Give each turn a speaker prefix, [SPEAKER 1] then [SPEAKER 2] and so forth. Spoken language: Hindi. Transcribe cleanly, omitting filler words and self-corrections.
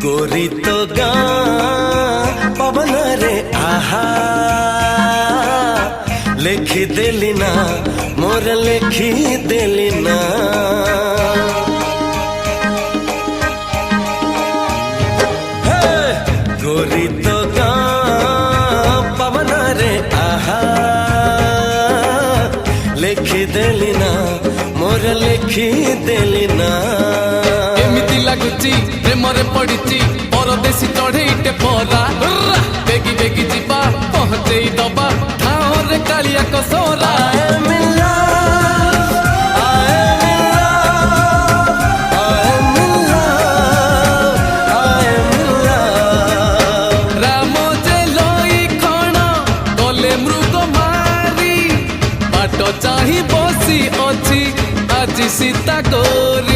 [SPEAKER 1] गोरी तो गाँ पवन रे आहा लेखी देली ना मोर लेखी देली ना गोरी तो गाँ पवन रे आहा लेखी देली ना मोर लेखी देली ना
[SPEAKER 2] एमिति लागुची प्रेमरे पड़िची परदेशी चढ़ेईटे परा बेगी बेगी जीवा पहुंचई दबा ठाओरे कालिया कसोरा राम जे लई खण गले मृग मारी बाट चाही बसी अछि आज सीता गोरी।